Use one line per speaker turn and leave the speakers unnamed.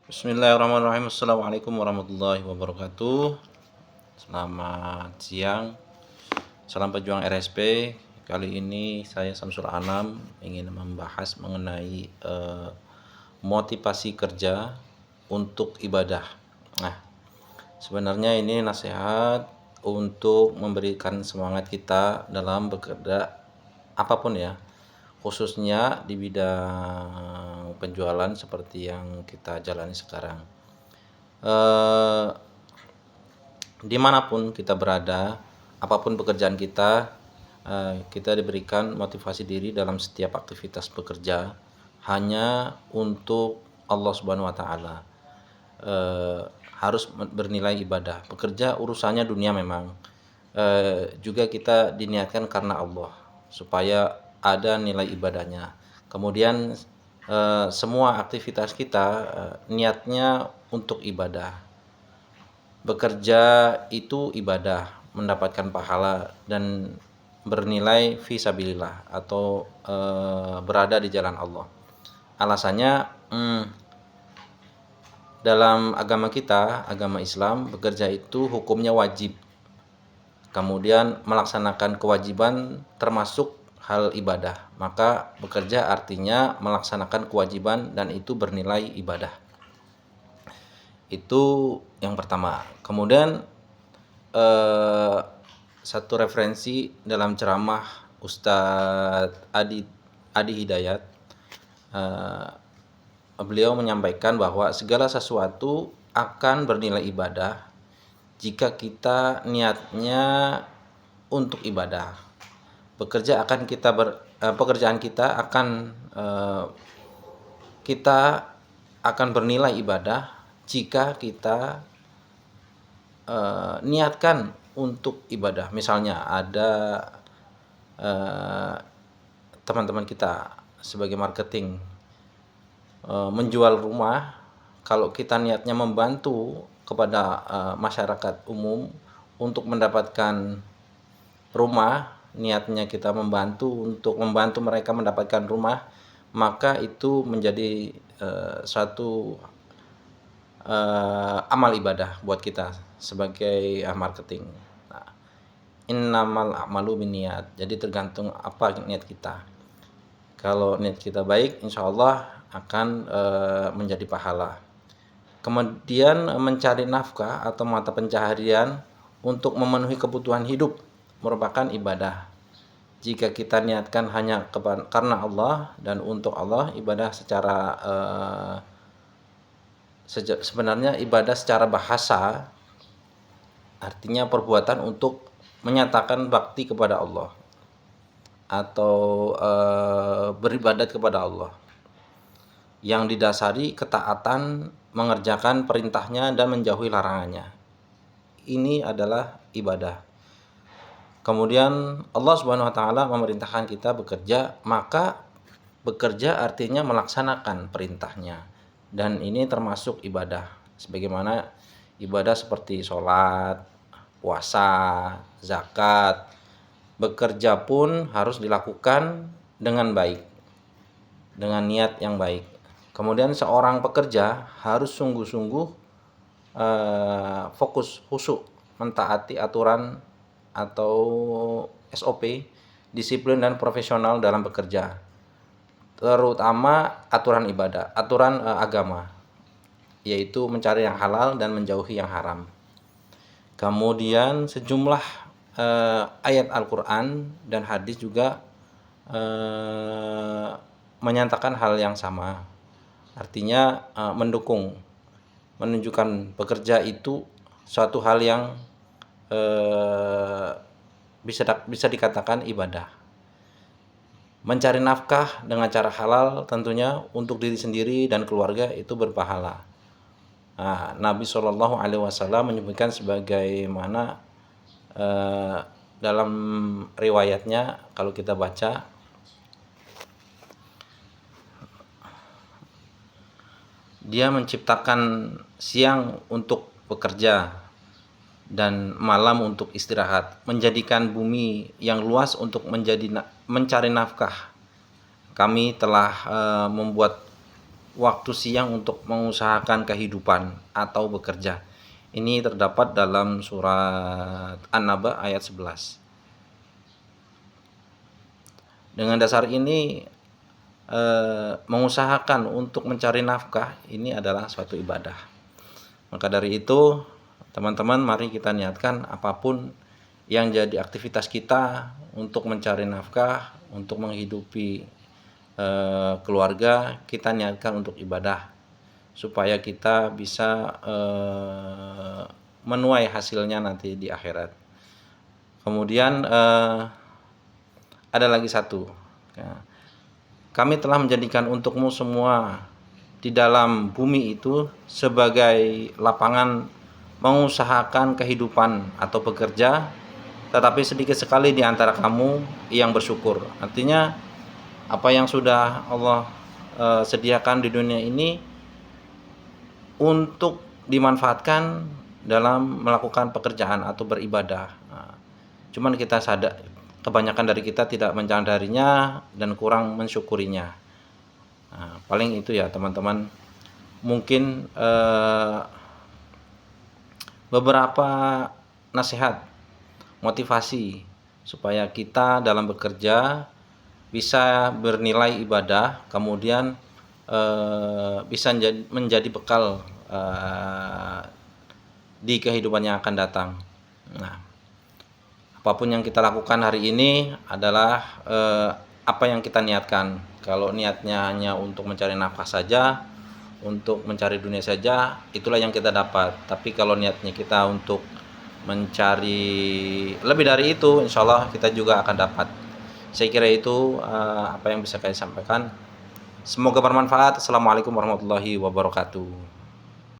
Bismillahirrahmanirrahim. Assalamualaikum warahmatullahi wabarakatuh. Selamat siang. Salam pejuang RSP. Kali ini saya Samsul Anam ingin membahas mengenai motivasi kerja untuk ibadah. Nah, sebenarnya ini nasihat untuk memberikan semangat kita dalam bekerja apapun ya, khususnya di bidang penjualan seperti yang kita jalani sekarang. Eh, Dimanapun kita berada, apapun pekerjaan kita, kita diberikan motivasi diri dalam setiap aktivitas bekerja hanya untuk Allah Subhanahu Wa Taala. Eh, harus bernilai ibadah. Bekerja urusannya dunia memang. Juga kita diniatkan karena Allah supaya ada nilai ibadahnya. Kemudian semua aktivitas kita niatnya untuk ibadah. Bekerja itu ibadah, mendapatkan pahala dan bernilai fisabilillah atau berada di jalan Allah. Alasannya dalam agama kita, agama Islam, bekerja itu hukumnya wajib. Kemudian melaksanakan kewajiban termasuk hal ibadah. Maka bekerja artinya melaksanakan kewajiban dan itu bernilai ibadah. Itu yang pertama. Kemudian satu referensi dalam ceramah Ustadz Adi Hidayat, beliau menyampaikan bahwa segala sesuatu akan bernilai ibadah jika kita niatnya untuk ibadah. Pekerjaan kita akan bernilai ibadah jika kita niatkan untuk ibadah. Misalnya ada teman-teman kita sebagai marketing menjual rumah, kalau kita niatnya membantu kepada masyarakat umum untuk mendapatkan rumah, niatnya kita untuk membantu mereka mendapatkan rumah, maka itu menjadi suatu amal ibadah buat kita sebagai marketing. Nah, innamal a'malu binniyat. Jadi tergantung apa niat kita. Kalau niat kita baik, insya Allah akan menjadi pahala. Kemudian mencari nafkah atau mata pencaharian untuk memenuhi kebutuhan hidup merupakan ibadah. Jika kita niatkan hanya karena Allah dan untuk Allah, ibadah sebenarnya ibadah secara bahasa artinya perbuatan untuk menyatakan bakti kepada Allah atau beribadat kepada Allah yang didasari ketaatan, mengerjakan perintahnya dan menjauhi larangannya. Ini adalah ibadah. Kemudian Allah Subhanahu wa taala memerintahkan kita bekerja, maka bekerja artinya melaksanakan perintahnya. Dan ini termasuk ibadah. Sebagaimana ibadah seperti sholat, puasa, zakat. Bekerja pun harus dilakukan dengan baik, dengan niat yang baik. Kemudian seorang pekerja harus sungguh-sungguh fokus, khusyuk, mentaati aturan atau SOP, disiplin dan profesional dalam bekerja, terutama aturan ibadah, aturan agama, yaitu mencari yang halal dan menjauhi yang haram. Kemudian sejumlah ayat Al-Quran dan hadis juga menyatakan hal yang sama. Artinya mendukung, menunjukkan bekerja itu suatu hal yang bisa dikatakan ibadah. Mencari nafkah dengan cara halal tentunya untuk diri sendiri dan keluarga itu berpahala. Nah, Nabi SAW menyebutkan sebagaimana dalam riwayatnya, kalau kita baca, dia menciptakan siang untuk bekerja dan malam untuk istirahat, menjadikan bumi yang luas untuk mencari nafkah. Kami telah membuat waktu siang untuk mengusahakan kehidupan atau bekerja. Ini terdapat dalam surat An-Naba ayat 11. Dengan dasar ini mengusahakan untuk mencari nafkah ini adalah suatu ibadah. Maka dari itu, teman-teman, mari kita niatkan apapun yang jadi aktivitas kita untuk mencari nafkah, untuk menghidupi keluarga, kita niatkan untuk ibadah supaya kita bisa menuai hasilnya nanti di akhirat. Kemudian ada lagi satu, ya. Kami telah menjadikan untukmu semua di dalam bumi itu sebagai lapangan mengusahakan kehidupan atau bekerja, tetapi sedikit sekali di antara kamu yang bersyukur. Artinya apa yang sudah Allah sediakan di dunia ini untuk dimanfaatkan dalam melakukan pekerjaan atau beribadah. Cuman kita sadar, kebanyakan dari kita tidak menyadarinya dan kurang mensyukurinya. Paling itu ya teman-teman. Mungkin beberapa nasihat, motivasi supaya kita dalam bekerja bisa bernilai ibadah, kemudian bisa menjadi bekal di kehidupan yang akan datang. Nah, apapun yang kita lakukan hari ini adalah apa yang kita niatkan. Kalau niatnya hanya untuk mencari nafkah saja, untuk mencari dunia saja, itulah yang kita dapat. Tapi kalau niatnya kita untuk mencari lebih dari itu, insya Allah kita juga akan dapat. Saya kira itu apa yang bisa saya sampaikan. Semoga bermanfaat. Assalamualaikum warahmatullahi wabarakatuh.